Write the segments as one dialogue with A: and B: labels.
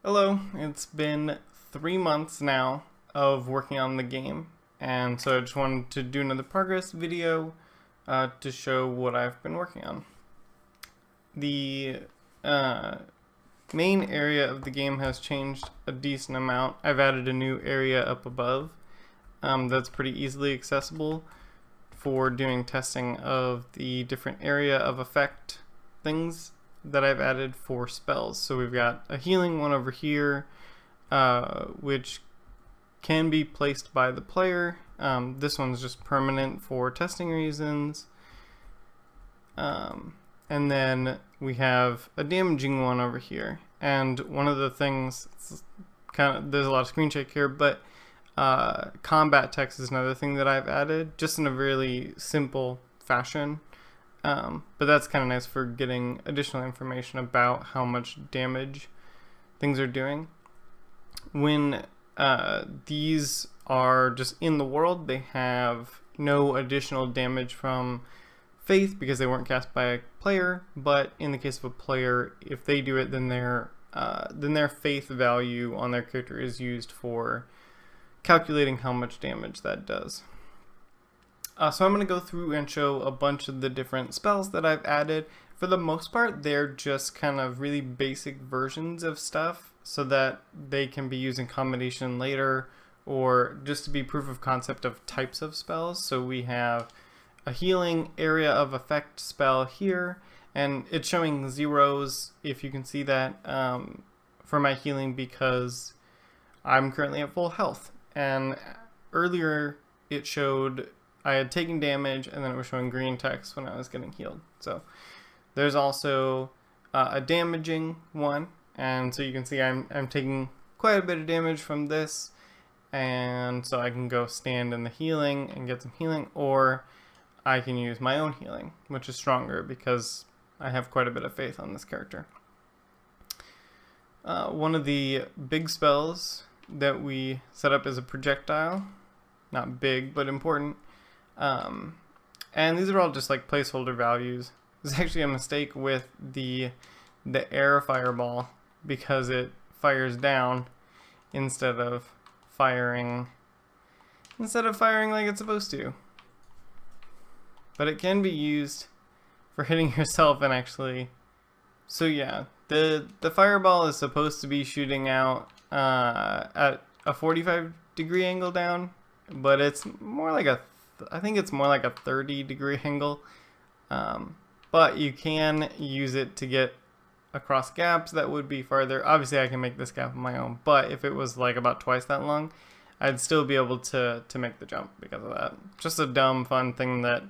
A: Hello, it's been 3 months now of working on the game, and so I just wanted to do another progress video to show what I've been working on. The main area of the game has changed a decent amount. I've added a new area up above that's pretty easily accessible for doing testing of the different area of effect things that I've added for spells. So we've got a healing one over here, which can be placed by the player. This one's just permanent for testing reasons. And then we have a damaging one over here. And one of the things, there's a lot of screen shake here, but combat text is another thing that I've added, just in a really simple fashion. But that's kind of nice for getting additional information about how much damage things are doing. When these are just in the world, they have no additional damage from faith because they weren't cast by a player. But in the case of a player, if they do it, then their faith value on their character is used for calculating how much damage that does. So I'm going to go through and show a bunch of the different spells that I've added. For the most part, they're just kind of really basic versions of stuff so that they can be used in combination later or just to be proof of concept of types of spells. So we have a healing area of effect spell here, and it's showing zeros, if you can see that, for my healing because I'm currently at full health. And earlier it showed I had taken damage, and then it was showing green text when I was getting healed. So there's also a damaging one, and so you can see I'm taking quite a bit of damage from this, and so I can go stand in the healing and get some healing, or I can use my own healing, which is stronger because I have quite a bit of faith on this character. One of the big spells that we set up is a projectile. Not big, but important. And these are all just like placeholder values. There's actually a mistake with the air fireball because it fires down instead of firing like it's supposed to. But it can be used for hitting yourself and actually. So yeah, the fireball is supposed to be shooting out at a 45-degree angle down, but it's more like I think it's more like a 30-degree angle, but you can use it to get across gaps that would be farther. Obviously, I can make this gap on my own, but if it was like about twice that long, I'd still be able to make the jump because of that. Just a dumb, fun thing that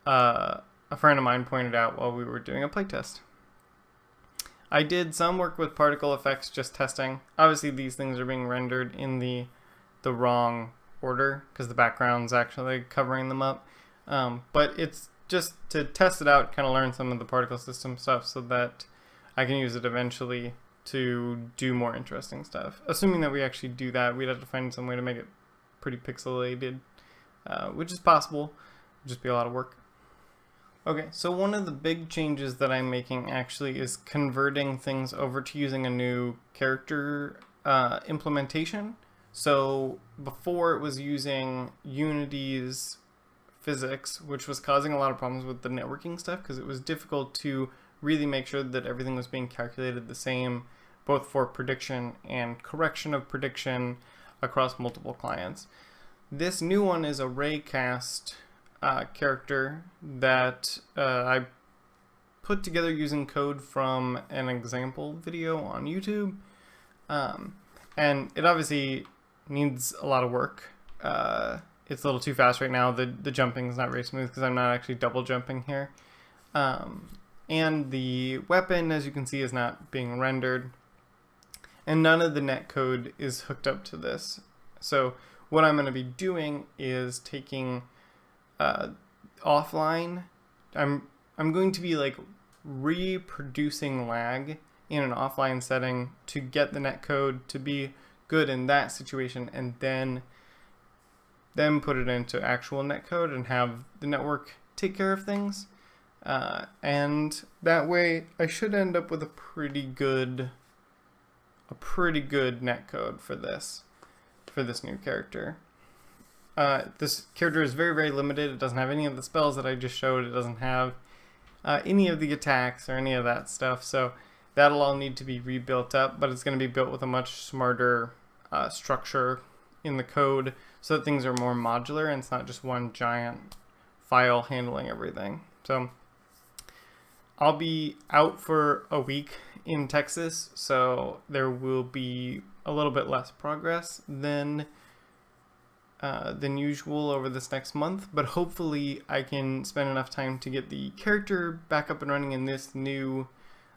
A: a friend of mine pointed out while we were doing a playtest. I did some work with particle effects, just testing. Obviously, these things are being rendered in the wrong order because the background's actually covering them up, but it's just to test it out, kind of learn some of the particle system stuff so that I can use it eventually to do more interesting stuff. Assuming that we actually do that, we'd have to find some way to make it pretty pixelated, which is possible. It'd just be a lot of work. Okay, so one of the big changes that I'm making actually is converting things over to using a new character implementation. So before it was using Unity's physics, which was causing a lot of problems with the networking stuff because it was difficult to really make sure that everything was being calculated the same, both for prediction and correction of prediction across multiple clients. This new one is a raycast character that I put together using code from an example video on YouTube. And it obviously needs a lot of work. It's a little too fast right now. The jumping is not very smooth because I'm not actually double jumping here. And the weapon, as you can see, is not being rendered. And none of the netcode is hooked up to this. So what I'm going to be doing is taking offline. I'm going to be like reproducing lag in an offline setting to get the netcode to be good in that situation, and then put it into actual netcode and have the network take care of things. And that way I should end up with a pretty good a pretty good netcode for this new character. This character is very, very limited. It doesn't have any of the spells that I just showed. It doesn't have any of the attacks or any of that stuff. So that'll all need to be rebuilt up, but it's going to be built with a much smarter structure in the code so that things are more modular and it's not just one giant file handling everything. So I'll be out for a week in Texas, so there will be a little bit less progress than usual over this next month, but hopefully I can spend enough time to get the character back up and running in this new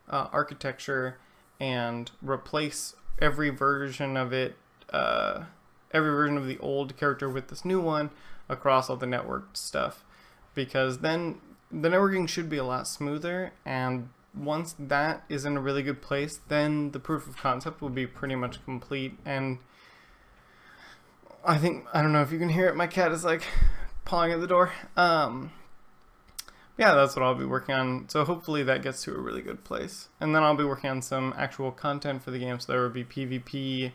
A: architecture and replace every version of it, every version of the old character with this new one across all the networked stuff, because then the networking should be a lot smoother, and once that is in a really good place, then the proof of concept will be pretty much complete. And I don't know if you can hear it, my cat is like pawing at the door. Yeah, that's what I'll be working on. So hopefully that gets to a really good place. And then I'll be working on some actual content for the game. So there will be PvP,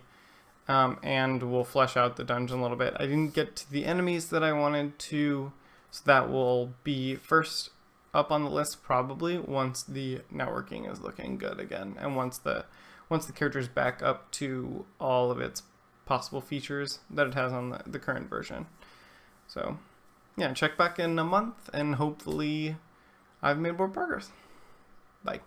A: and we'll flesh out the dungeon a little bit. I didn't get to the enemies that I wanted to, so that will be first up on the list probably once the networking is looking good again, and once the character's back up to all of its possible features that it has on the current version. So yeah, check back in a month and hopefully I've made more progress. Bye.